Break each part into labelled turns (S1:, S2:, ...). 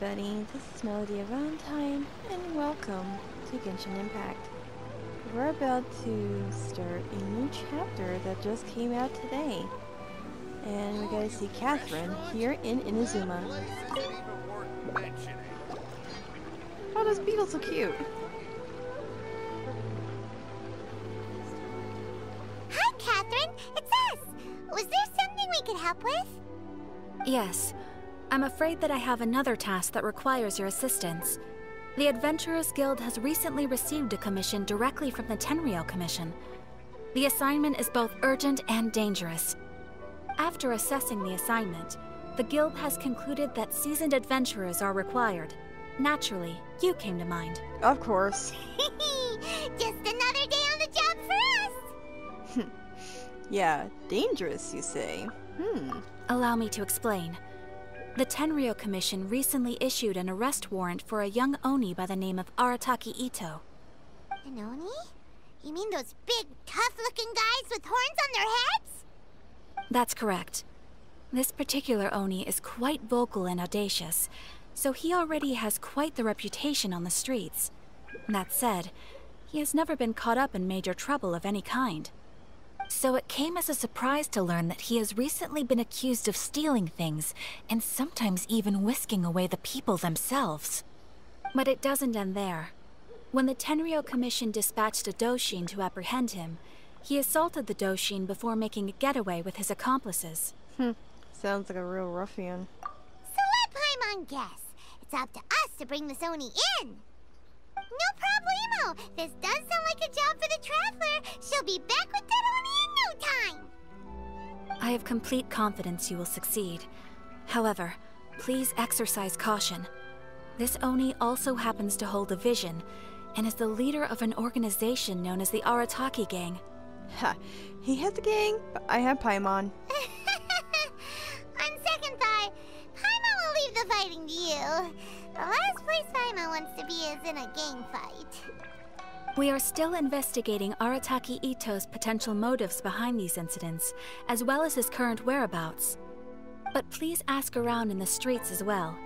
S1: everybody, this is Melody of Valentine, and welcome to Genshin Impact. We're about to start a new chapter that just came out today. And we gotta see Catherine here in Inazuma. Oh, this beetle's so cute!
S2: Hi, Catherine! It's us! Was there something we could help with?
S3: Yes. I'm afraid that I have another task that requires your assistance. The Adventurers Guild has recently received a commission directly from the Tenryou Commission. The assignment is both urgent and dangerous. After assessing the assignment, the Guild has concluded that seasoned adventurers are required. Naturally, you came to mind.
S1: Of course.
S2: Just another day on the job for us!
S1: Yeah, dangerous, you say?
S3: Allow me to explain. The Tenryou Commission recently issued an arrest warrant for a young Oni by the name of Arataki Ito.
S2: An Oni? You mean those big, tough-looking guys with horns on their heads?
S3: That's correct. This particular Oni is quite vocal and audacious, so he already has quite the reputation on the streets. That said, he has never been caught up in major trouble of any kind. So it came as a surprise to learn that he has recently been accused of stealing things, and sometimes even whisking away the people themselves. But it doesn't end there. When the Tenryou Commission dispatched a Doshin to apprehend him, he assaulted the Doshin before making a getaway with his accomplices.
S1: Sounds like a real ruffian.
S2: So let Paimon guess. It's up to us to bring this Oni in. No problemo! This does sound like a job for the Traveler. She'll be back with that Oni in no time!
S3: I have complete confidence you will succeed. However, please exercise caution. This Oni also happens to hold a vision, and is the leader of an organization known as the Arataki Gang.
S1: Ha! He has a gang, but I have Paimon.
S2: On second thought, Paimon will leave the fighting to you. The last place Paimon wants to be is in a gang fight.
S3: We are still investigating Arataki Ito's potential motives behind these incidents, as well as his current whereabouts. But please ask around in the streets as well.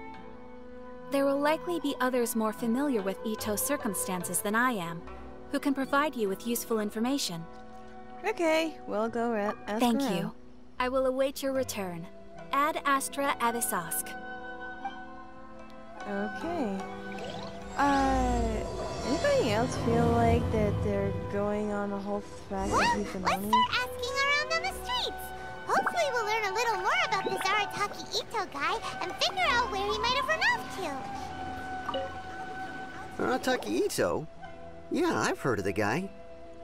S3: There will likely be others more familiar with Ito's circumstances than I am, who can provide you with useful information.
S1: Okay, we'll go ask
S3: Thank
S1: around.
S3: you. I will await your return. Ad Astra Avisask.
S1: Okay. Anybody else feel like that they're going on a whole fact
S2: Well,
S1: that he's an
S2: let's
S1: Oni?
S2: start asking around on the streets. Hopefully we'll learn a little more about this Arataki Ito guy and figure out where he might have run off to.
S4: Arataki Ito? Yeah, I've heard of the guy.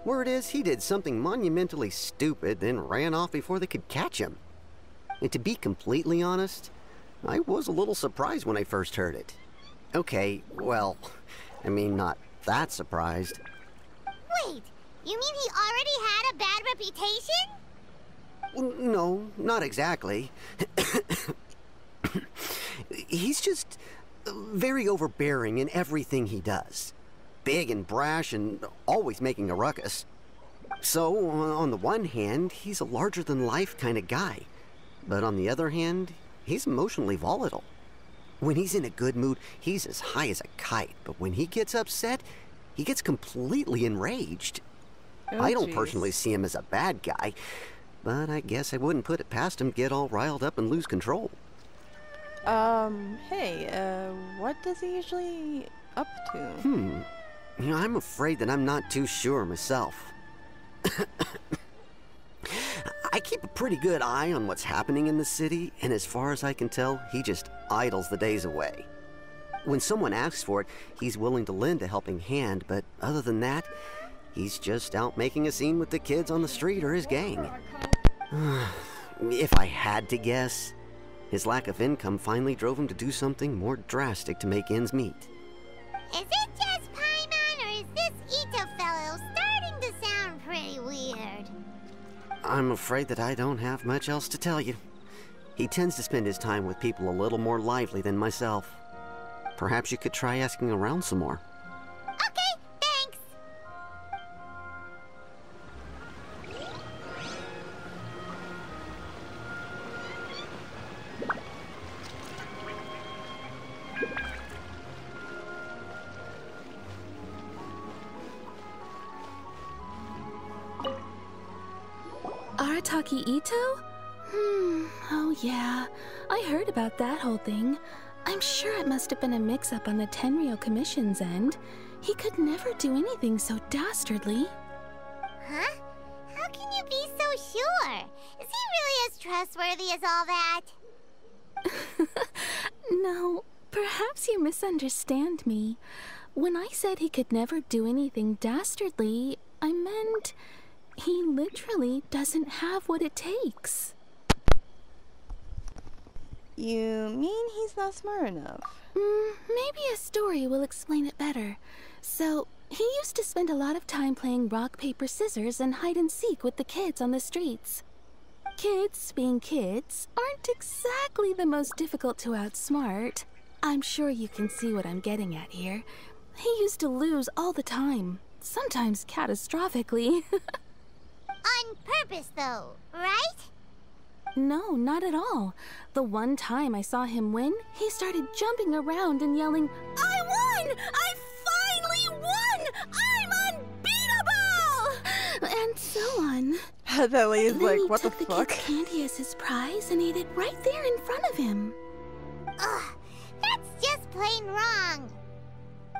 S4: Word is he did something monumentally stupid, then ran off before they could catch him. And to be completely honest, I was a little surprised when I first heard it. Okay, well, I mean, not that surprised.
S2: Wait, you mean he already had a bad reputation?
S4: No, not exactly. He's just very overbearing in everything he does. Big and brash and always making a ruckus. So, on the one hand, he's a larger-than-life kind of guy. But on the other hand, he's emotionally volatile. When he's in a good mood, he's as high as a kite. But when he gets upset, he gets completely enraged.
S1: Oh,
S4: I don't
S1: jeez.
S4: personally see him as a bad guy, but I guess I wouldn't put it past him to get all riled up and lose control.
S1: Hey, what does he usually up to?
S4: You know, I'm afraid that I'm not too sure myself. I keep a pretty good eye on what's happening in the city, and as far as I can tell, he just idles the days away. When someone asks for it, he's willing to lend a helping hand, but other than that, he's just out making a scene with the kids on the street or his gang. If I had to guess, his lack of income finally drove him to do something more drastic to make ends meet.
S2: Is it just Paimon, or is this Ito fellow starting to sound pretty weird?
S4: I'm afraid that I don't have much else to tell you. He tends to spend his time with people a little more lively than myself. Perhaps you could try asking around some more.
S2: Okay, thanks.
S3: Arataki Ito? Oh yeah. I heard about that whole thing. I'm sure it must have been a mix-up on the Tenryou Commission's end. He could never do anything so dastardly.
S2: Huh? How can you be so sure? Is he really as trustworthy as all that?
S3: No, perhaps you misunderstand me. When I said he could never do anything dastardly, I meant he literally doesn't have what it takes.
S1: You mean he's not smart enough?
S3: Maybe a story will explain it better. So, he used to spend a lot of time playing rock, paper, scissors and hide and seek with the kids on the streets. Kids, being kids, aren't exactly the most difficult to outsmart. I'm sure you can see what I'm getting at here. He used to lose all the time, sometimes catastrophically.
S2: On purpose, though, right?
S3: No, not at all. The one time I saw him win, he started jumping around and yelling, "I won! I finally won! I'm unbeatable!" And so on.
S1: That lady's
S3: Then
S1: like,
S3: he
S1: what the
S3: took the
S1: fuck?
S3: kid's candy as his prize and ate it right there in front of him.
S2: Ugh, that's just plain wrong.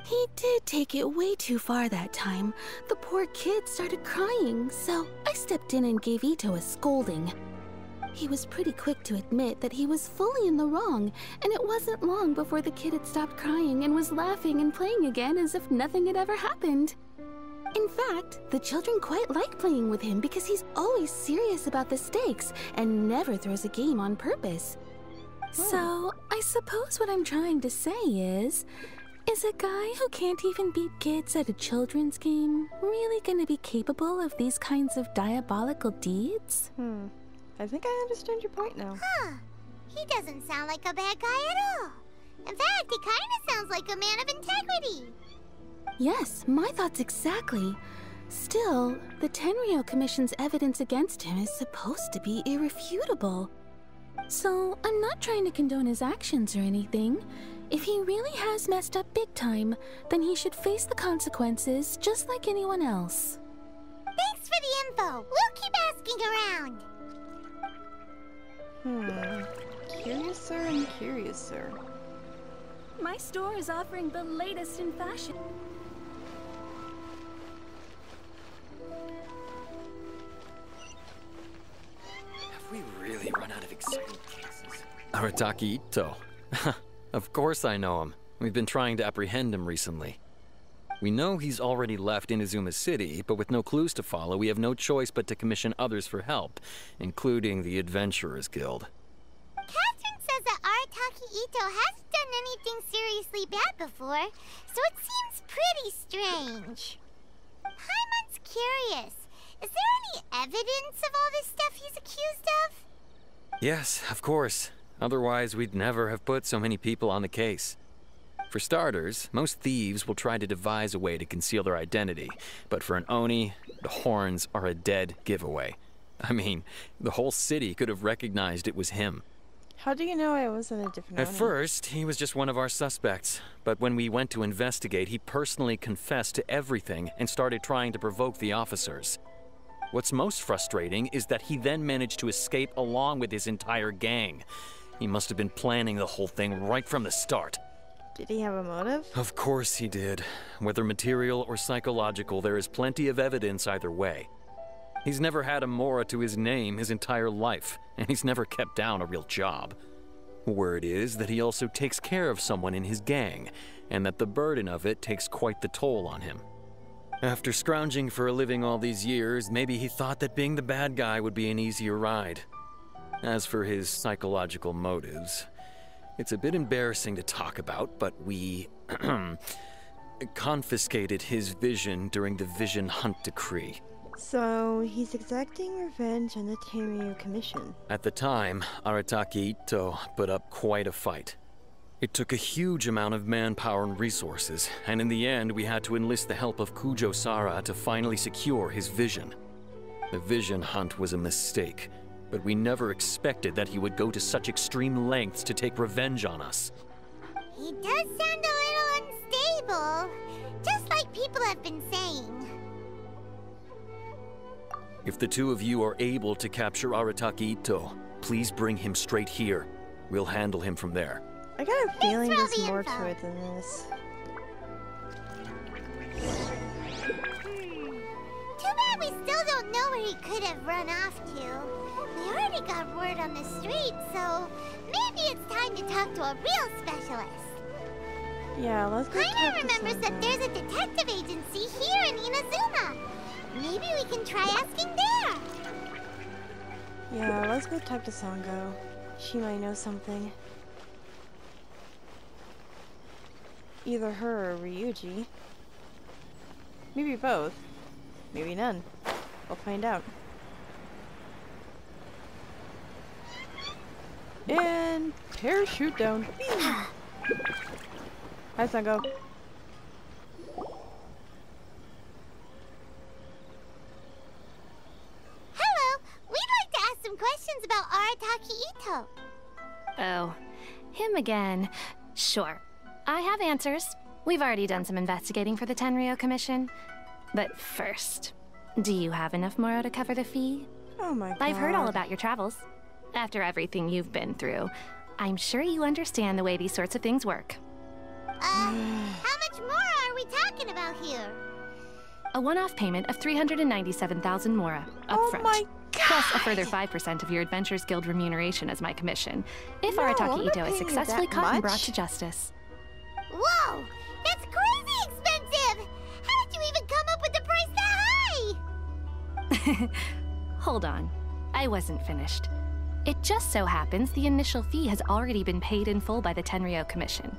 S3: He did take it way too far that time. The poor kid started crying, so I stepped in and gave Ito a scolding. He was pretty quick to admit that he was fully in the wrong, and it wasn't long before the kid had stopped crying and was laughing and playing again as if nothing had ever happened. In fact, the children quite like playing with him because he's always serious about the stakes and never throws a game on purpose. So, I suppose what I'm trying to say is a guy who can't even beat kids at a children's game really gonna be capable of these kinds of diabolical deeds?
S1: I think I understand your point now.
S2: Huh. He doesn't sound like a bad guy at all. In fact, he kind of sounds like a man of integrity.
S3: Yes, my thoughts exactly. Still, the Tenryou Commission's evidence against him is supposed to be irrefutable. So, I'm not trying to condone his actions or anything. If he really has messed up big time, then he should face the consequences just like anyone else.
S2: Thanks for the info. We'll keep asking around.
S1: Curiouser and curiouser.
S3: My store is offering the latest in fashion.
S5: Have we really run out of exciting cases? Arataki Ito. Of course I know him. We've been trying to apprehend him recently. We know he's already left Inazuma City, but with no clues to follow, we have no choice but to commission others for help, including the Adventurers Guild.
S2: Catherine says that Arataki Ito hasn't done anything seriously bad before, so it seems pretty strange. Paimon's curious. Is there any evidence of all this stuff he's accused of?
S5: Yes, of course. Otherwise, we'd never have put so many people on the case. For starters, most thieves will try to devise a way to conceal their identity, but for an Oni, the horns are a dead giveaway. I mean, the whole city could have recognized it was him.
S1: How do you know I wasn't a different
S5: At
S1: Oni?
S5: first, he was just one of our suspects, but when we went to investigate, he personally confessed to everything and started trying to provoke the officers. What's most frustrating is that he then managed to escape along with his entire gang. He must have been planning the whole thing right from the start.
S1: Did he have a motive?
S5: Of course he did. Whether material or psychological, there is plenty of evidence either way. He's never had a Mora to his name his entire life, and he's never kept down a real job. Word is that he also takes care of someone in his gang, and that the burden of it takes quite the toll on him. After scrounging for a living all these years, maybe he thought that being the bad guy would be an easier ride. As for his psychological motives, it's a bit embarrassing to talk about, but we confiscated his vision during the Vision Hunt Decree.
S1: So, he's exacting revenge on the Tenryou Commission.
S5: At the time, Arataki Ito put up quite a fight. It took a huge amount of manpower and resources, and in the end we had to enlist the help of Kujo Sara to finally secure his vision. The Vision Hunt was a mistake, but we never expected that he would go to such extreme lengths to take revenge on us.
S2: He does sound a little unstable, just like people have been saying.
S5: If If the two of you are able to capture Arataki Ito, please bring him straight here. We'll handle him from there.
S1: I got a feeling
S2: for all
S1: there's
S2: the
S1: more
S2: info.
S1: to it than this.
S2: Too bad we still don't know where he could have run off to. We already got word on the street, so maybe it's time to talk to a real specialist.
S1: Yeah, let's go
S2: Paimon
S1: talk to
S2: remembers that
S1: someone.
S2: there's a detective agency here in Inazuma. Maybe we can try asking there.
S1: Yeah, let's go talk to Sango. She might know something. Either her or Ryuji. Maybe both. Maybe none. We'll find out. And parachute down. Hi, Sango.
S2: Hello, we'd like to ask some questions about Arataki Ito.
S6: Oh, him again. Sure. I have answers. We've already done some investigating for the Tenryou Commission. But first, do you have enough Moro to cover the fee?
S1: Oh my god.
S6: I've heard all about your travels. After everything you've been through, I'm sure you understand the way these sorts of things work.
S2: How much more are we talking about here?
S6: A one-off payment of 397,000 Mora
S1: Oh
S6: upfront.
S1: my
S6: Plus a further 5% of your Adventures Guild remuneration as my commission, if
S1: No, I'm
S6: Arataki
S1: not
S6: Ito
S1: paying
S6: is
S1: you
S6: successfully
S1: that
S6: caught and
S1: much.
S6: brought to justice.
S2: Whoa, that's crazy expensive! How did you even come up with the price that high?
S6: Hold on. I wasn't finished. It just so happens the initial fee has already been paid in full by the Tenryou Commission.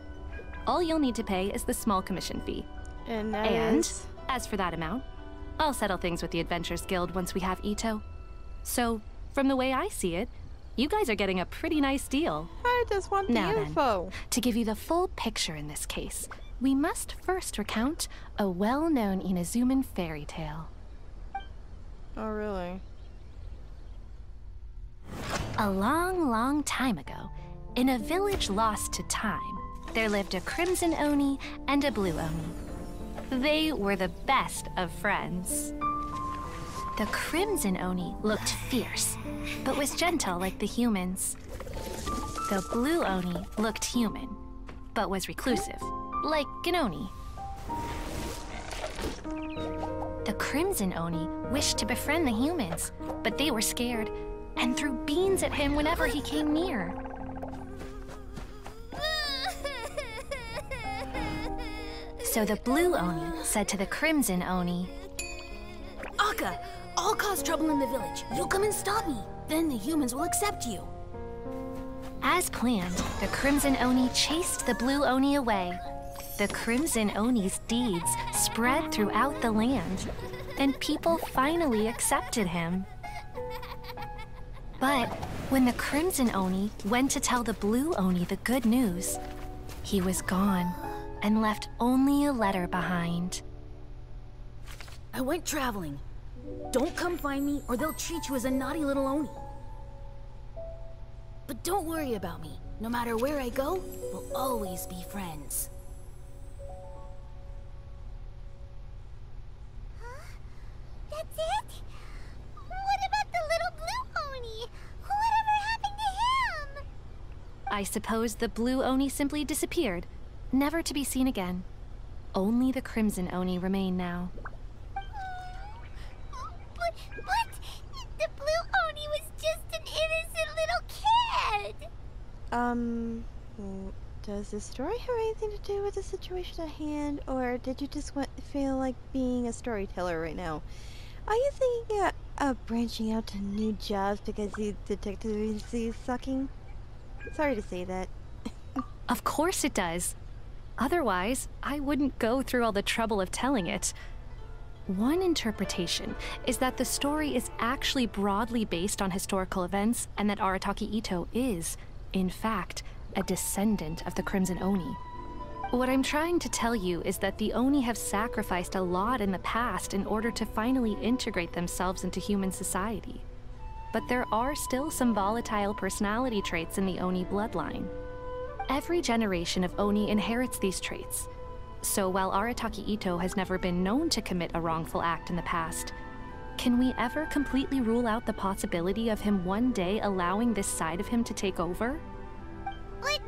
S6: All you'll need to pay is the small commission fee.
S1: And that
S6: And,
S1: is-
S6: as for that amount, I'll settle things with the Adventures Guild once we have Ito. So, from the way I see it, you guys are getting a pretty nice deal.
S1: I just want the
S6: Now then.
S1: info.
S6: To give you the full picture in this case, we must first recount a well-known Inazuman fairy tale.
S1: Oh, really?
S6: A long, long time ago, in a village lost to time, there lived a crimson Oni and a blue Oni. They were the best of friends. The crimson Oni looked fierce, but was gentle like the humans. The blue Oni looked human, but was reclusive, like an Oni. The crimson Oni wished to befriend the humans, but they were scared and threw beans at him whenever he came near. So the blue Oni said to the crimson Oni,
S7: Akka, I'll cause trouble in the village. You come and stop me. Then the humans will accept you.
S6: as planned, the crimson Oni chased the blue Oni away. The crimson Oni's deeds spread throughout the land, and people finally accepted him. But when the crimson Oni went to tell the blue Oni the good news, he was gone and left only a letter behind.
S7: I went traveling. Don't come find me or they'll treat you as a naughty little Oni. But don't worry about me. No matter where I go, we'll always be friends.
S2: That's it? What about the little blue Oni? Whatever happened to him?
S6: I suppose the blue Oni simply disappeared, never to be seen again. Only the crimson Oni remain now.
S2: But what? The blue Oni was just an innocent little kid.
S1: Does the story have anything to do with the situation at hand, or did you just feel like being a storyteller right now? Are you thinking of branching out to new jobs because the detective agency is sucking? Sorry to say that.
S6: Of course it does. Otherwise, I wouldn't go through all the trouble of telling it. One interpretation is that the story is actually broadly based on historical events and that Arataki Ito is, in fact, a descendant of the Crimson Oni. What I'm trying to tell you is that the Oni have sacrificed a lot in the past in order to finally integrate themselves into human society. But there are still some volatile personality traits in the Oni bloodline. Every generation of Oni inherits these traits. So while Arataki Ito has never been known to commit a wrongful act in the past, Can we ever completely rule out the possibility of him one day allowing this side of him to take over?
S2: But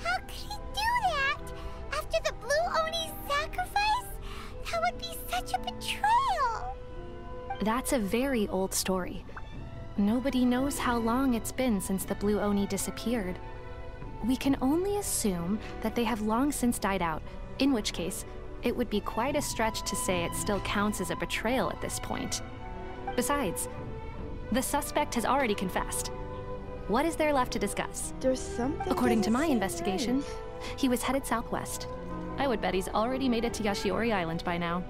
S2: how could he do that? After the Blue Oni's sacrifice? That would be such a betrayal.
S6: That's a very old story. Nobody knows how long it's been since the Blue Oni disappeared. We can only assume that they have long since died out, in which case, it would be quite a stretch to say it still counts as a betrayal at this point. Besides, the suspect has already confessed. What is there left to discuss?
S1: There's something.
S6: According to my
S1: doesn't seem
S6: investigation,
S1: right.
S6: he was headed southwest. I would bet he's already made it to Yashiori Island by now.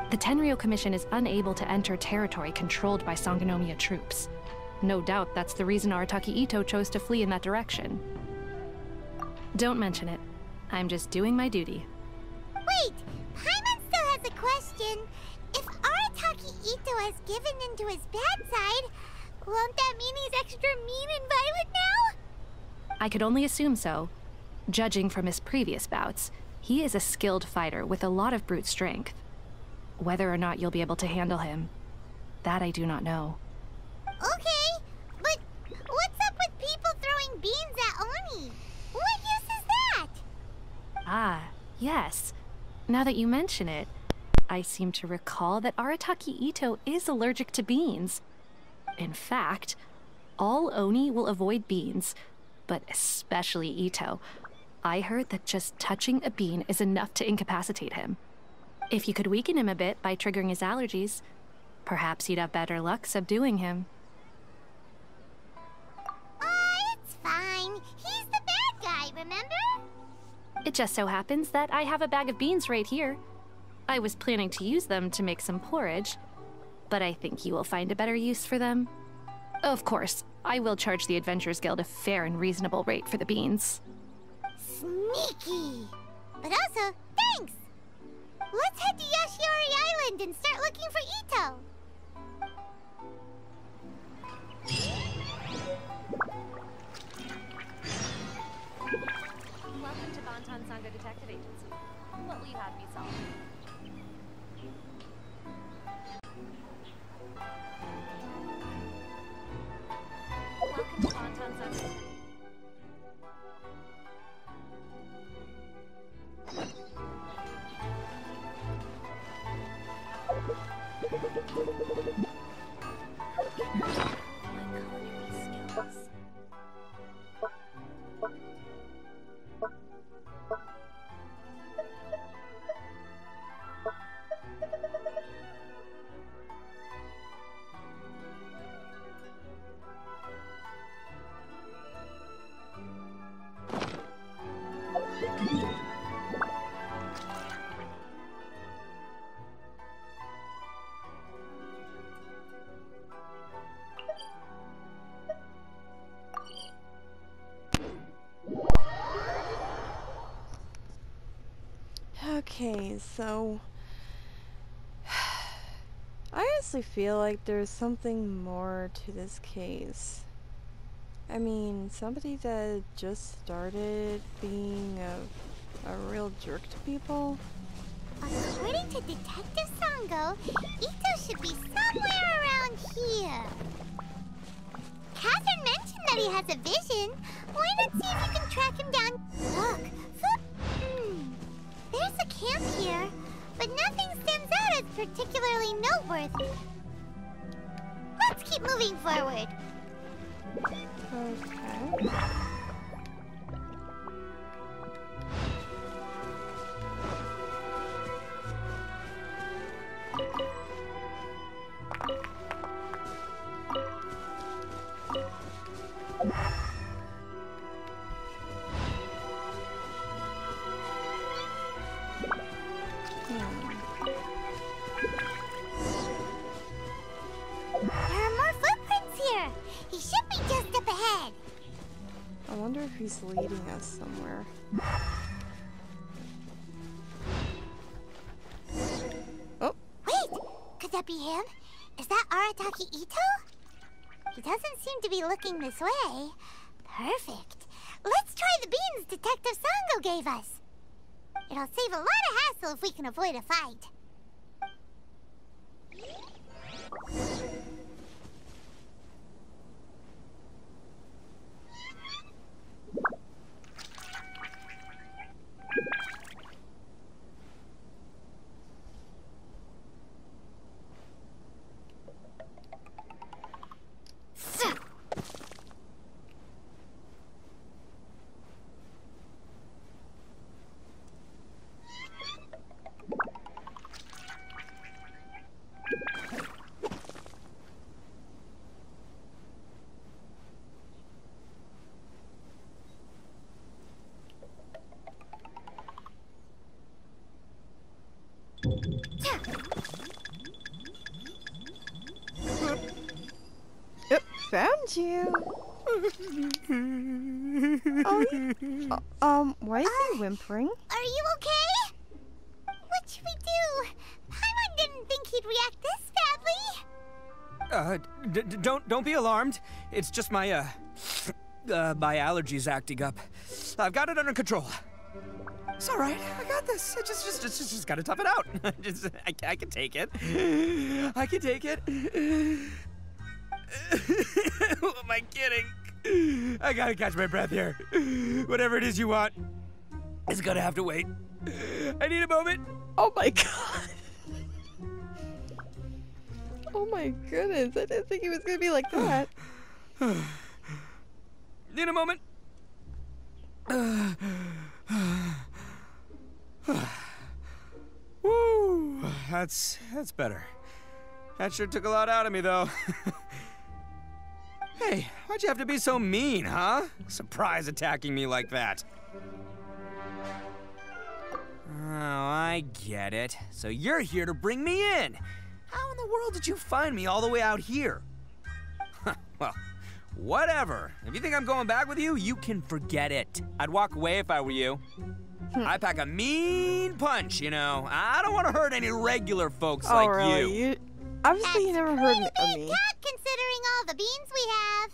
S6: The Tenryo Commission is unable to enter territory controlled by Sangonomiya troops. No doubt that's the reason Arataki Ito chose to flee in that direction. Don't mention it. I'm just doing my duty.
S2: Wait, Paimon still has a question. If Arataki Ito has given in to his bad side, won't that mean he's extra mean and violent now?
S6: I could only assume so. Judging from his previous bouts, he is a skilled fighter with a lot of brute strength. Whether or not you'll be able to handle him, that I do not know.
S2: Okay, but what's up with people throwing beans at Oni? What use is that?
S6: Ah, yes. Now that you mention it, I seem to recall that Arataki Ito is allergic to beans. In fact, all Oni will avoid beans, but especially Ito. I heard that just touching a bean is enough to incapacitate him. If you could weaken him a bit by triggering his allergies, perhaps you'd have better luck subduing him.
S2: It's fine. He's the bad guy, remember?
S6: It just so happens that I have a bag of beans right here. I was planning to use them to make some porridge, but I think you will find a better use for them. Of course, I will charge the Adventurers Guild a fair and reasonable rate for the beans.
S2: Sneaky. But also, thanks. Let's head to Yashiori Island and start looking for Ito.
S6: Welcome to Bantan Sangha Detective Agency. What will you have me solve? Welcome to Bantan Sangha.
S1: Okay, so I honestly feel like there's something more to this case. I mean, somebody that just started being a real jerk to people?
S2: According to Detective Sango, Ito should be somewhere around here. Catherine mentioned that he has a vision. Why not see if you can track him down? Look, there's a camp here, but nothing stands out as particularly noteworthy. Let's keep moving forward.
S1: Okay.
S2: There are more footprints here. He should be just up ahead.
S1: I wonder if he's leading us somewhere. Oh!
S2: Wait! Could that be him? Is that Arataki Ito? He doesn't seem to be looking this way. Perfect. Let's try the beans Detective Sango gave us. It'll save a lot of hassle if we can avoid a fight.
S1: Yep, found you. Why is he whimpering?
S2: Are you okay? What should we do? Paimon didn't think he'd react this badly.
S8: Don't be alarmed. It's just my my allergies acting up. I've got it under control. It's all right. I got this. I just gotta tough it out. I can take it. I can take it. Who am I kidding? I gotta catch my breath here. Whatever it is you want, it's gonna have to wait. I need a moment.
S1: Oh my god. Oh my goodness, I didn't think he was gonna be like that.
S8: Need a moment. Woo, that's better. That sure took a lot out of me, though. Hey, why'd you have to be so mean, huh? Surprise attacking me like that. Oh, I get it. So you're here to bring me in. How in the world did you find me all the way out here? Well, whatever. If you think I'm going back with you, you can forget it. I'd walk away if I were you. I pack a mean punch, you know. I don't want to hurt any regular folks like
S1: really?
S8: you.
S1: Obviously you never heard of me.
S2: Talk considering all the beans we have.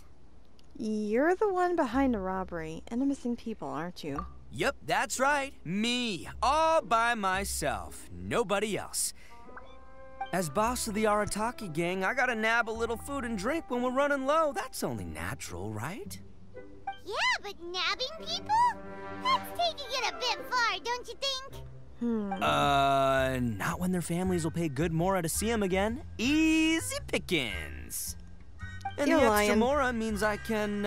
S1: You're the one behind the robbery and the missing people, aren't you?
S8: Yep, that's right. Me. All by myself. Nobody else. As boss of the Arataki gang, I gotta nab a little food and drink when we're running low. That's only natural, right?
S2: Yeah, but nabbing people? That's taking it a bit far, don't you think?
S8: Not when their families will pay good Mora to see them again. Easy pickings. And
S1: You're
S8: the extra
S1: lying.
S8: Mora means I can,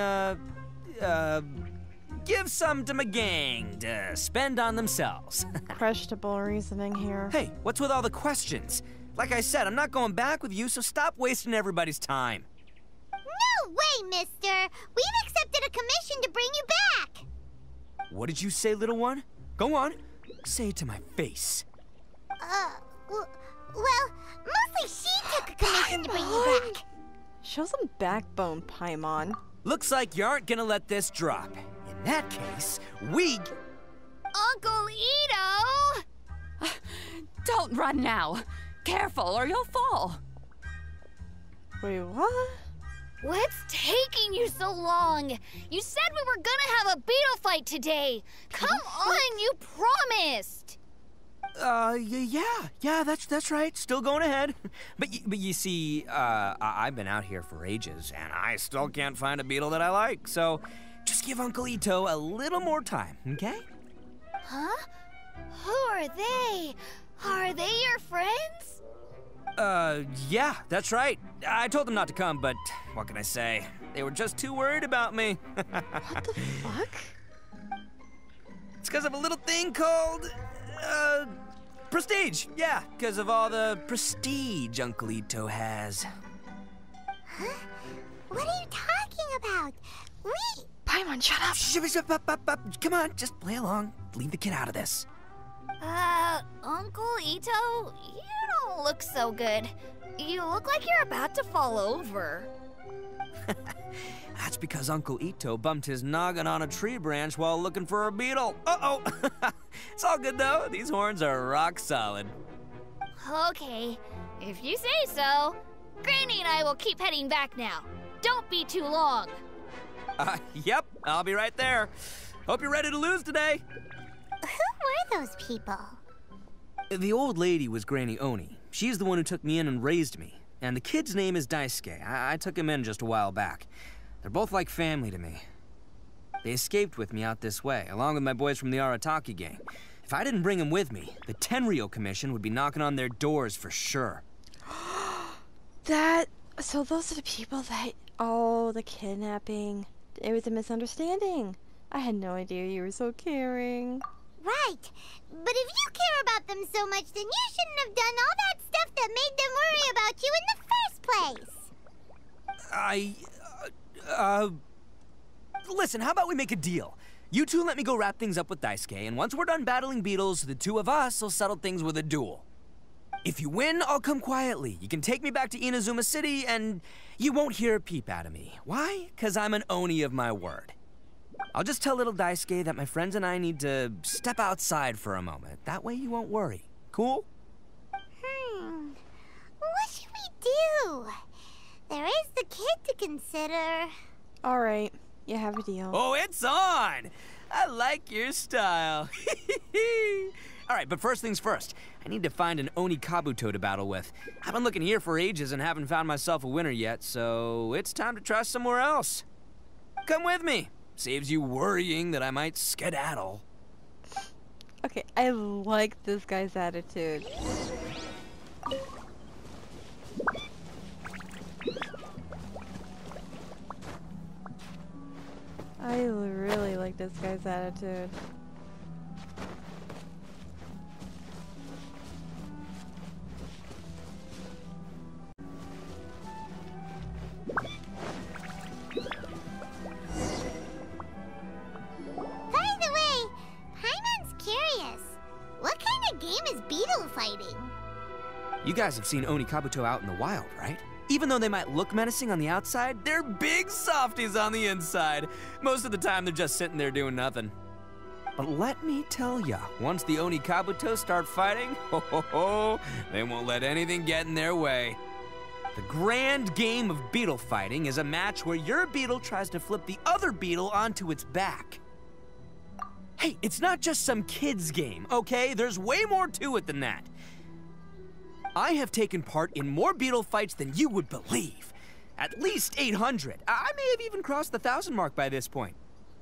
S8: give some to my gang to spend on themselves.
S1: Questionable reasoning here.
S8: Hey, what's with all the questions? Like I said, I'm not going back with you, so stop wasting everybody's time.
S2: No way, mister! We've accepted a commission to bring you back!
S8: What did you say, little one? Go on. Say it to my face.
S2: Well, mostly she took a commission to bring you back.
S1: Show some backbone, Paimon.
S8: Looks like you aren't gonna let this drop. In that case, we...
S2: Uncle Ito!
S3: Don't run now. Careful or you'll fall.
S1: Wait, what?
S9: What's taking you so long? You said we were gonna have a beetle fight today. Come on, you promised.
S8: Yeah, that's right. Still going ahead. But you see, I've been out here for ages, and I still can't find a beetle that I like. So, just give Uncle Ito a little more time, okay?
S9: Huh? Who are they? Are they your friends?
S8: Yeah, that's right. I told them not to come, but what can I say? They were just too worried about me.
S1: What the fuck?
S8: It's because of a little thing called, prestige. Yeah, because of all the prestige Uncle Ito has.
S2: Huh? What are you talking about?
S1: Paimon, shut up!
S8: Come on, just play along. Leave the kid out of this.
S9: Uncle Ito, you don't look so good. You look like you're about to fall over.
S8: That's because Uncle Ito bumped his noggin on a tree branch while looking for a beetle. Uh-oh. It's all good, though. These horns are rock solid.
S9: Okay, if you say so. Granny and I will keep heading back now. Don't be too long.
S8: Yep, I'll be right there. Hope you're ready to lose today.
S2: Who were those people?
S8: The old lady was Granny Oni. She's the one who took me in and raised me. and the kid's name is Daisuke. I took him in just a while back. They're both like family to me. They escaped with me out this way, along with my boys from the Arataki gang. If I didn't bring them with me, the Tenryou Commission would be knocking on their doors for sure.
S1: So those are the people that... Oh, the kidnapping. It was a misunderstanding. I had no idea you were so caring.
S2: Right. But if you care about them so much, then you shouldn't have done all that stuff that made them worry about you in the first place.
S8: Listen, how about we make a deal? You two let me go wrap things up with Daisuke, and once we're done battling beetles, the two of us will settle things with a duel. If you win, I'll come quietly. You can take me back to Inazuma City, and you won't hear a peep out of me. Why? 'Cause I'm an Oni of my word. I'll just tell little Daisuke that my friends and I need to step outside for a moment. That way you won't worry. Cool?
S2: What should we do? There is the kid to consider.
S1: Alright, you have a deal.
S8: Oh, it's on! I like your style. Alright, but first things first. I need to find an Oni Kabuto to battle with. I've been looking here for ages and haven't found myself a winner yet, so it's time to try somewhere else. Come with me. Saves you worrying that I might skedaddle.
S1: Okay, I like this guy's attitude. I really like this guy's attitude.
S2: By the way, Paimon's curious. What kind of game is beetle fighting?
S8: You guys have seen Oni Kabuto out in the wild, right? Even though they might look menacing on the outside, they're big softies on the inside. Most of the time, they're just sitting there doing nothing. But let me tell ya, once the Oni Kabuto start fighting, they won't let anything get in their way. The grand game of beetle fighting is a match where your beetle tries to flip the other beetle onto its back. Hey, it's not just some kid's game, okay? There's way more to it than that. I have taken part in more beetle fights than you would believe. At least 800. I may have even crossed the 1,000 mark by this point.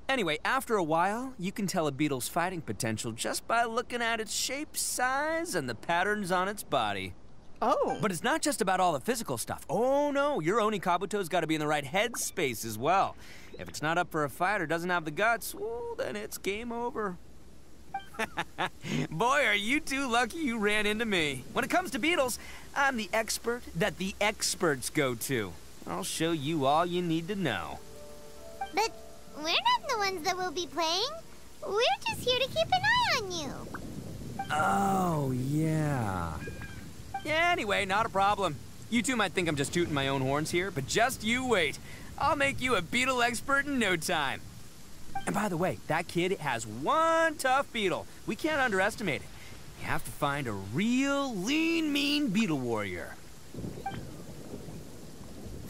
S8: Anyway, after a while, you can tell a beetle's fighting potential just by looking at its shape, size, and the patterns on its body.
S1: Oh.
S8: But it's not just about all the physical stuff. Oh no, your Oni Kabuto's got to be in the right headspace as well. If it's not up for a fight or doesn't have the guts, well, then it's game over. Boy, are you two lucky you ran into me. When it comes to beetles, I'm the expert that the experts go to. I'll show you all you need to know.
S2: But we're not the ones that will be playing. We're just here to keep an eye on you.
S8: Oh, yeah. Yeah, anyway, not a problem. You two might think I'm just tooting my own horns here, but just you wait. I'll make you a beetle expert in no time. And by the way, that kid has one tough beetle. We can't underestimate it. You have to find a real lean, mean beetle warrior.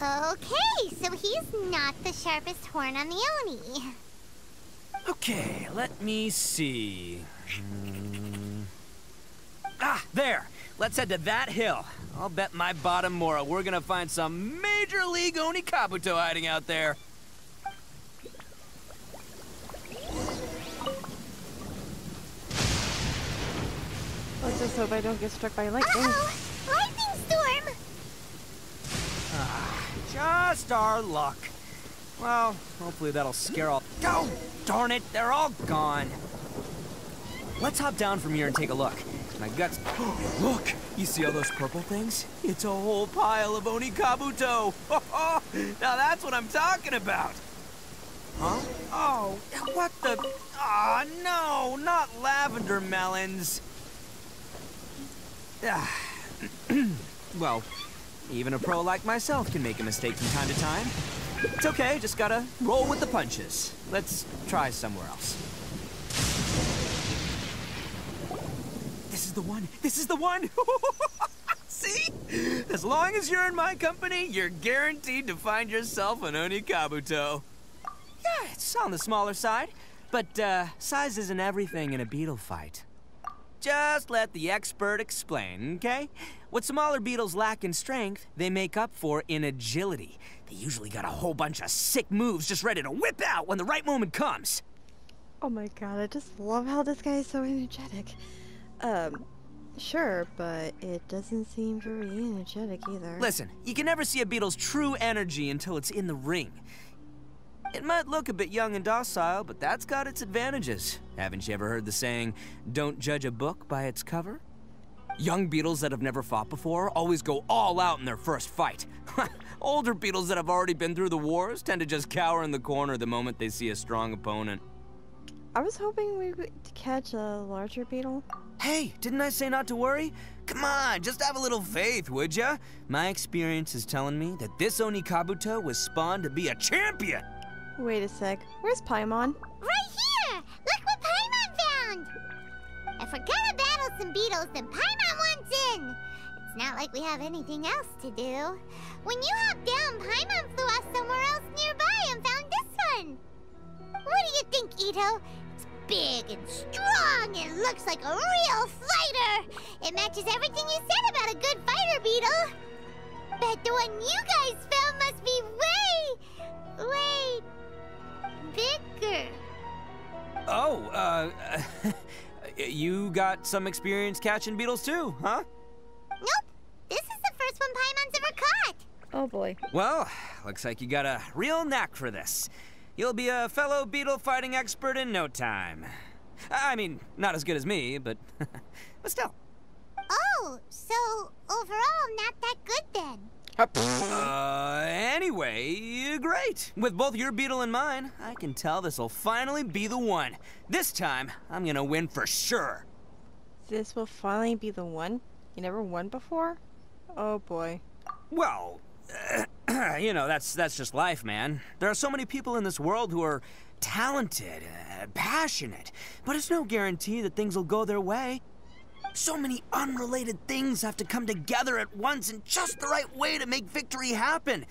S2: Okay, so he's not the sharpest horn on the Oni.
S8: Okay, let me see. Ah, there. Let's head to that hill. I'll bet my bottom Mora we're gonna find some major league Oni Kabuto hiding out there.
S1: Let's just hope I don't get struck by lightning.
S2: Uh-oh! Lightning storm!
S8: Just our luck. Well, hopefully that'll scare all... Oh, darn it, they're all gone. Let's hop down from here and take a look. My guts... Look, you see all those purple things? It's a whole pile of Oni Kabuto. Now that's what I'm talking about. Huh? Oh, what the... Ah, no, not lavender melons. Well, even a pro like myself can make a mistake from time to time. It's okay, just gotta roll with the punches. Let's try somewhere else. This is the one! This is the one! See? As long as you're in my company, you're guaranteed to find yourself an Oni Kabuto. Yeah, it's on the smaller side, but size isn't everything in a beetle fight. Just let the expert explain, okay? What smaller beetles lack in strength, they make up for in agility. They usually got a whole bunch of sick moves just ready to whip out when the right moment comes.
S1: Oh my god, I just love how this guy is so energetic. Sure, but it doesn't seem very energetic either.
S8: Listen, you can never see a beetle's true energy until it's in the ring. It might look a bit young and docile, but that's got its advantages. Haven't you ever heard the saying, don't judge a book by its cover? Young beetles that have never fought before always go all out in their first fight. Older beetles that have already been through the wars tend to just cower in the corner the moment they see a strong opponent.
S1: I was hoping we would catch a larger beetle.
S8: Hey, didn't I say not to worry? Come on, just have a little faith, would ya? My experience is telling me that this Oni Kabuto was spawned to be a champion.
S1: Wait a sec, where's Paimon?
S2: Right here! Look what Paimon found! If we're gonna battle some beetles, then Paimon wants in! It's not like we have anything else to do. When you hopped down, Paimon flew off somewhere else nearby and found this one! What do you think, Ito? It's big and strong and looks like a real fighter! It matches everything you said about a good fighter beetle! Bet the one you guys found must be way bigger.
S8: Oh, you got some experience catching beetles too, huh?
S2: Nope. This is the first one Paimon's ever caught.
S1: Oh boy.
S8: Well, looks like you got a real knack for this. You'll be a fellow beetle fighting expert in no time. I mean, not as good as me, but still.
S2: Oh, so overall not that good then.
S8: Anyway, great. With both your beetle and mine, I can tell this'll finally be the one. This time, I'm gonna win for sure.
S1: This will finally be the one? You never won before? Oh boy.
S8: Well, you know, that's just life, man. There are so many people in this world who are talented, passionate, but it's no guarantee that things will go their way. So many unrelated things have to come together at once in just the right way to make victory happen.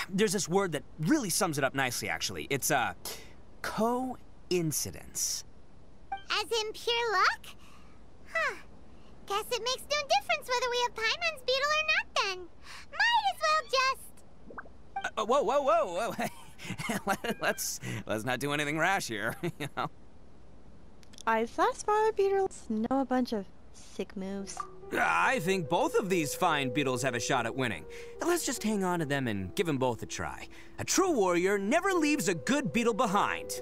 S8: There's this word that really sums it up nicely, actually. It's, coincidence.
S2: As in pure luck? Huh. Guess it makes no difference whether we have Paimon's beetle or not then. Might as well just...
S8: Whoa. let's not do anything rash here, you know?
S1: I thought smaller beetles know a bunch of sick moves.
S8: I think both of these fine beetles have a shot at winning. Let's just hang on to them and give them both a try. A true warrior never leaves a good beetle behind.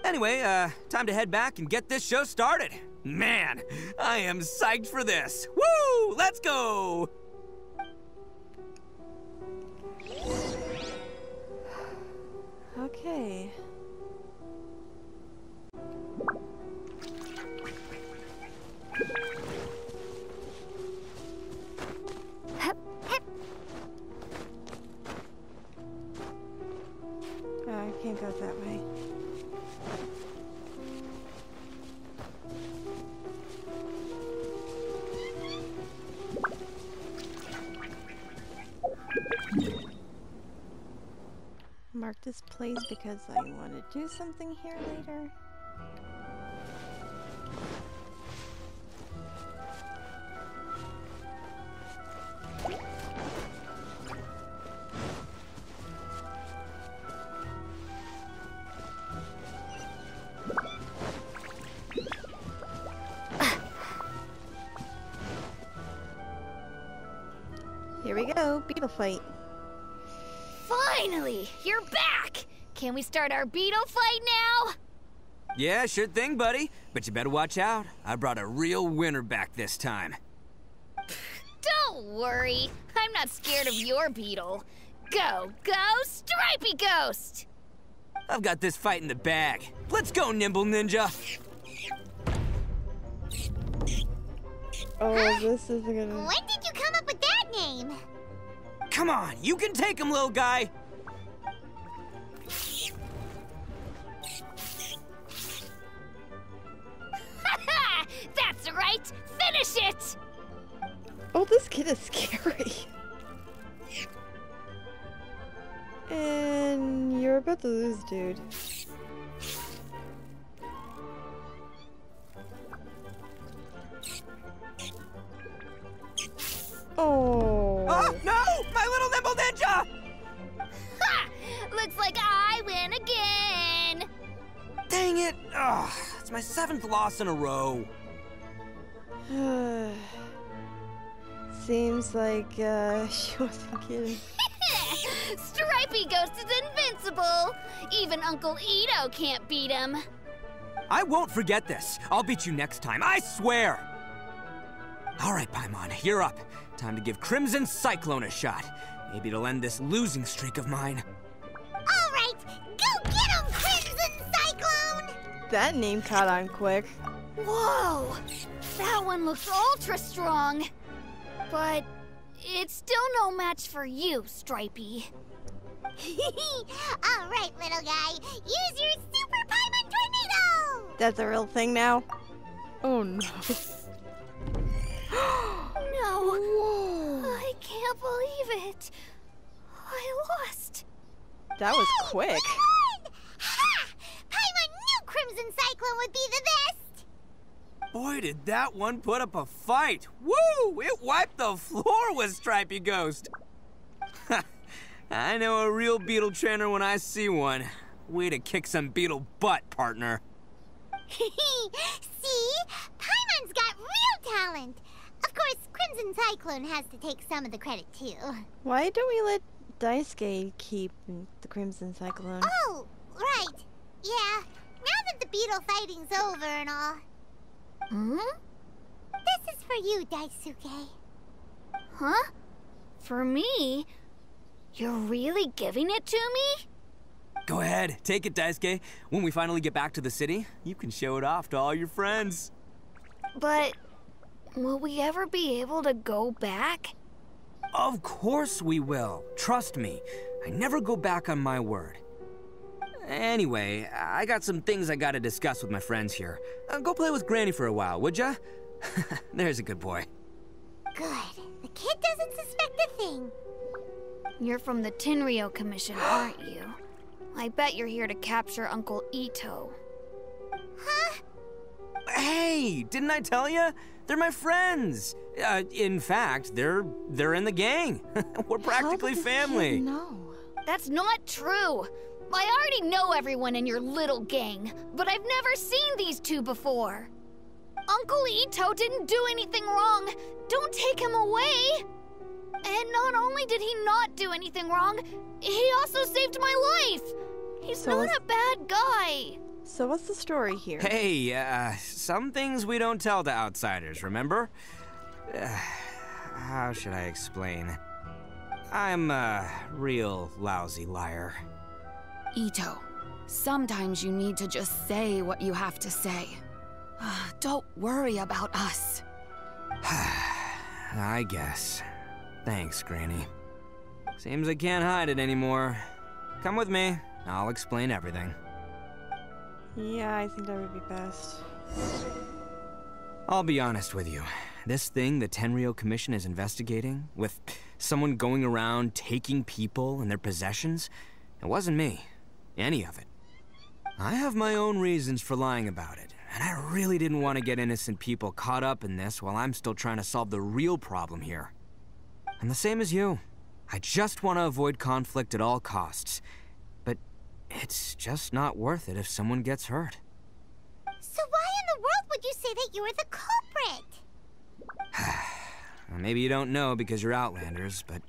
S8: Anyway, time to head back and get this show started. Man, I am psyched for this. Woo! Let's go!
S1: Okay. I can't go that way. Mark this place because I want to do something here later. Here we go, beetle fight.
S9: Finally, you're back! Can we start our beetle fight now?
S8: Yeah, sure thing, buddy. But you better watch out. I brought a real winner back this time.
S9: Don't worry, I'm not scared of your beetle. Go, Stripey Ghost!
S8: I've got this fight in the bag. Let's go, Nimble Ninja!
S1: Oh, this is gonna...
S2: When did you come up with that name?
S8: Come on, you can take him, little guy!
S9: That's right! Finish it!
S1: Oh, this kid is scary. And you're about to lose, dude.
S8: 7th loss in a row.
S1: Seems like she wasn't kidding.
S9: Stripey Ghost is invincible. Even Uncle Ito can't beat him.
S8: I won't forget this. I'll beat you next time, I swear! All right, Paimon, you're up. Time to give Crimson Cyclone a shot. Maybe it'll end this losing streak of mine.
S2: All right, go get him, Crimson Cyclone!
S1: That name caught on quick.
S9: Whoa! That one looks ultra strong. But it's still no match for you, Stripey.
S2: All right, little guy, use your Super Paimon Tornado!
S1: That's a real thing now? Oh no.
S9: No.
S1: Whoa.
S9: I can't believe it. I lost.
S1: That was quick.
S2: We won! Ha! Paimon knew Crimson Cyclone would be the best!
S8: Boy, did that one put up a fight. Woo! It wiped the floor with Stripey Ghost. I know a real beetle trainer when I see one. Way to kick some beetle butt, partner.
S2: See? Paimon's got real talent. Of course, Crimson Cyclone has to take some of the credit, too.
S1: Why don't we let Daisuke keep the Crimson Cyclone?
S2: Oh, right. Yeah, now that the beetle fighting's over and all.
S9: Hmm?
S2: This is for you, Daisuke.
S9: Huh? For me? You're really giving it to me?
S8: Go ahead, take it, Daisuke. When we finally get back to the city, you can show it off to all your friends.
S9: But will we ever be able to go back?
S8: Of course we will. Trust me. I never go back on my word. Anyway, I got some things I gotta discuss with my friends here. Go play with Granny for a while, would ya? There's a good boy.
S2: Good. The kid doesn't suspect a thing.
S9: You're from the Tenryou Commission, aren't you? I bet you're here to capture Uncle Ito.
S2: Huh?
S8: Hey, didn't I tell you? They're my friends. In fact, they're in the gang. We're practically family.
S1: No.
S9: That's not true. I already know everyone in your little gang, but I've never seen these two before. Uncle Ito didn't do anything wrong. Don't take him away. And not only did he not do anything wrong, he also saved my life. He's not a bad guy.
S1: So what's the story here?
S8: Hey, some things we don't tell to outsiders, remember? How should I explain? I'm a real lousy liar.
S10: Ito, sometimes you need to just say what you have to say. Don't worry about us.
S8: I guess. Thanks, Granny. Seems I can't hide it anymore. Come with me. I'll explain everything.
S1: Yeah, I think that would be best.
S8: I'll be honest with you. This thing the Tenryou Commission is investigating, with someone going around taking people and their possessions, it wasn't me. Any of it. I have my own reasons for lying about it, and I really didn't want to get innocent people caught up in this while I'm still trying to solve the real problem here. I'm the same as you. I just want to avoid conflict at all costs. But it's just not worth it if someone gets hurt.
S2: So why in the world would you say that you were the culprit?
S8: Well, maybe you don't know because you're Outlanders, but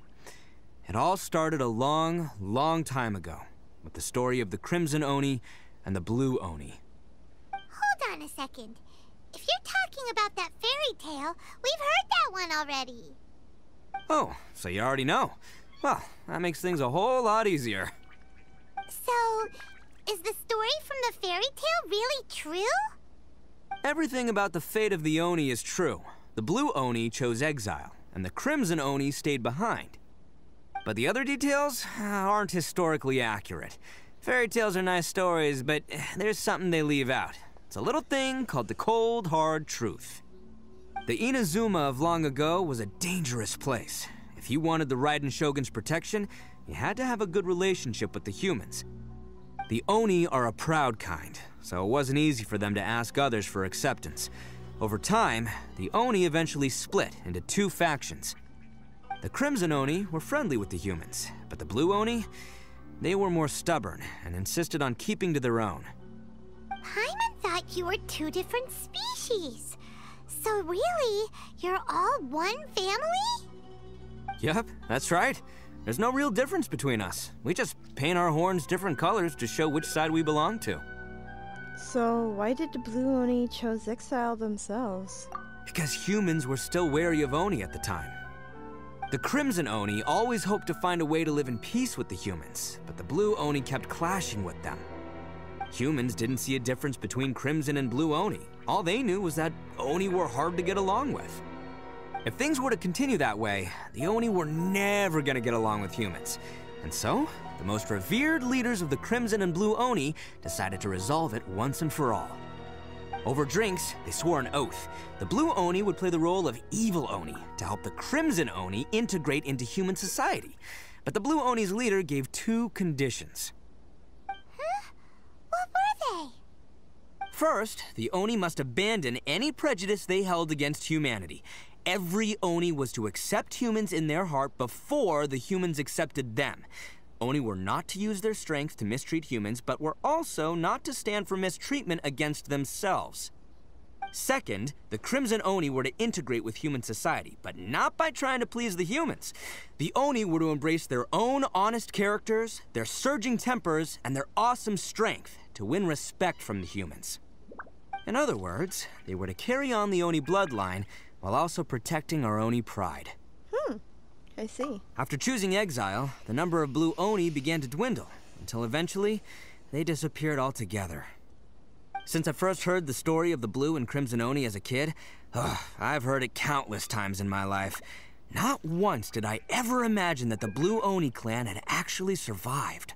S8: it all started a long, long time ago with the story of the Crimson Oni and the Blue Oni.
S2: Hold on a second. If you're talking about that fairy tale, we've heard that one already.
S8: Oh, so you already know. Well, that makes things a whole lot easier.
S2: So, is the story from the fairy tale really true?
S8: Everything about the fate of the Oni is true. The Blue Oni chose exile, and the Crimson Oni stayed behind. But the other details aren't historically accurate. Fairy tales are nice stories, but there's something they leave out. It's a little thing called the cold, hard truth. The Inazuma of long ago was a dangerous place. If you wanted the Raiden Shogun's protection, you had to have a good relationship with the humans. The Oni are a proud kind, so it wasn't easy for them to ask others for acceptance. Over time, the Oni eventually split into two factions. The Crimson Oni were friendly with the humans, but the Blue Oni, they were more stubborn and insisted on keeping to their own.
S2: Paimon thought like you were two different species. So really, you're all one family?
S8: Yep, that's right. There's no real difference between us. We just paint our horns different colors to show which side we belong to.
S1: So why did the Blue Oni choose exile themselves?
S8: Because humans were still wary of Oni at the time. The Crimson Oni always hoped to find a way to live in peace with the humans, but the Blue Oni kept clashing with them. Humans didn't see a difference between Crimson and Blue Oni. All they knew was that Oni were hard to get along with. If things were to continue that way, the Oni were never gonna get along with humans. And so, the most revered leaders of the Crimson and Blue Oni decided to resolve it once and for all. Over drinks, they swore an oath. The Blue Oni would play the role of evil Oni to help the Crimson Oni integrate into human society. But the Blue Oni's leader gave 2 conditions.
S2: Huh? What were they?
S8: First, the Oni must abandon any prejudice they held against humanity. Every Oni was to accept humans in their heart before the humans accepted them. Oni were not to use their strength to mistreat humans, but were also not to stand for mistreatment against themselves. Second, the Crimson Oni were to integrate with human society, but not by trying to please the humans. The Oni were to embrace their own honest characters, their surging tempers, and their awesome strength to win respect from the humans. In other words, they were to carry on the Oni bloodline while also protecting our Oni pride.
S1: I see.
S8: After choosing exile, the number of Blue Oni began to dwindle, until eventually, they disappeared altogether. Since I first heard the story of the Blue and Crimson Oni as a kid, I've heard it countless times in my life. Not once did I ever imagine that the Blue Oni clan had actually survived.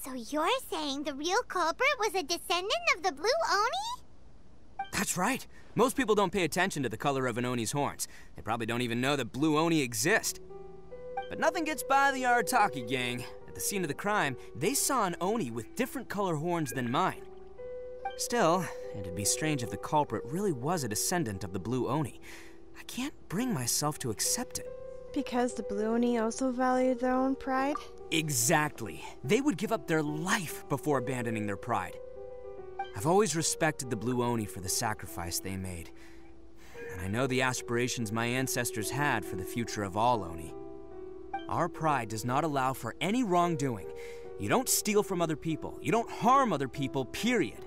S2: So you're saying the real culprit was a descendant of the Blue Oni?
S8: That's right. Most people don't pay attention to the color of an Oni's horns. They probably don't even know that Blue Oni exist. But nothing gets by the Arataki gang. At the scene of the crime, they saw an Oni with different color horns than mine. Still, it'd be strange if the culprit really was a descendant of the Blue Oni. I can't bring myself to accept it.
S1: Because the Blue Oni also valued their own pride?
S8: Exactly. They would give up their life before abandoning their pride. I've always respected the Blue Oni for the sacrifice they made. And I know the aspirations my ancestors had for the future of all Oni. Our pride does not allow for any wrongdoing. You don't steal from other people. You don't harm other people, period.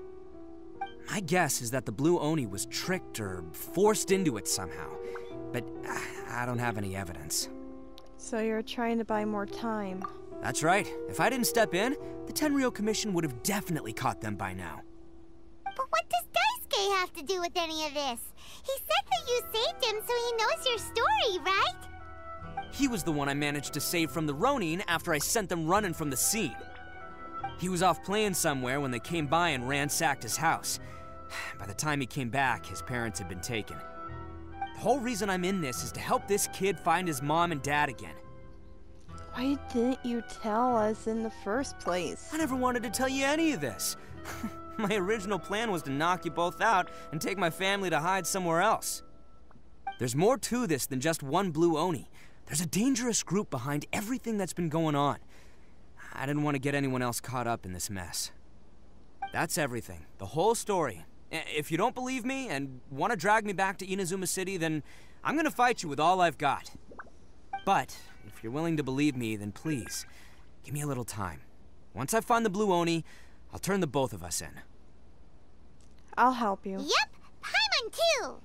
S8: My guess is that the Blue Oni was tricked or forced into it somehow. But I don't have any evidence.
S1: So you're trying to buy more time.
S8: That's right. If I didn't step in, the Tenryou Commission would have definitely caught them by now.
S2: But what does Daisuke have to do with any of this? He said that you saved him so he knows your story, right?
S8: He was the one I managed to save from the Ronin after I sent them running from the scene. He was off playing somewhere when they came by and ransacked his house. By the time he came back, his parents had been taken. The whole reason I'm in this is to help this kid find his mom and dad again.
S1: Why didn't you tell us in the first place?
S8: I never wanted to tell you any of this. My original plan was to knock you both out and take my family to hide somewhere else. There's more to this than just one Blue Oni. There's a dangerous group behind everything that's been going on. I didn't want to get anyone else caught up in this mess. That's everything. The whole story. If you don't believe me and want to drag me back to Inazuma City, then I'm gonna fight you with all I've got. But if you're willing to believe me, then please, give me a little time. Once I find the Blue Oni, I'll turn the both of us in.
S1: I'll help you.
S2: Yep, Paimon too!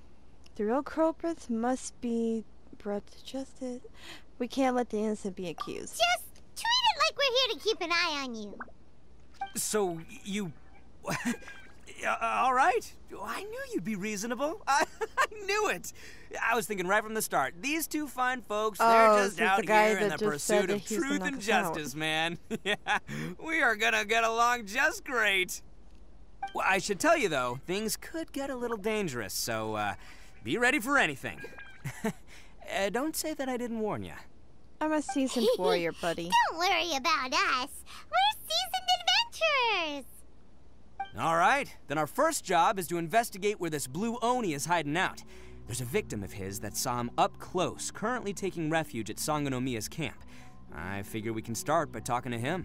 S1: The real culprits must be brought to justice. We can't let the innocent be accused.
S2: Just treat it like we're here to keep an eye on you.
S8: So, you... all right. I knew you'd be reasonable. I knew it. I was thinking right from the start. These two fine folks, they're just out here in the pursuit of truth and justice, man. Yeah, we are gonna get along just great. Well, I should tell you, though, things could get a little dangerous, so be ready for anything. Don't say that I didn't warn you.
S1: I'm a seasoned warrior, buddy.
S2: Don't worry about us. We're seasoned adventurers.
S8: All right, then our first job is to investigate where this Blue Oni is hiding out. There's a victim of his that saw him up close, currently taking refuge at Sangonomiya's camp. I figure we can start by talking to him.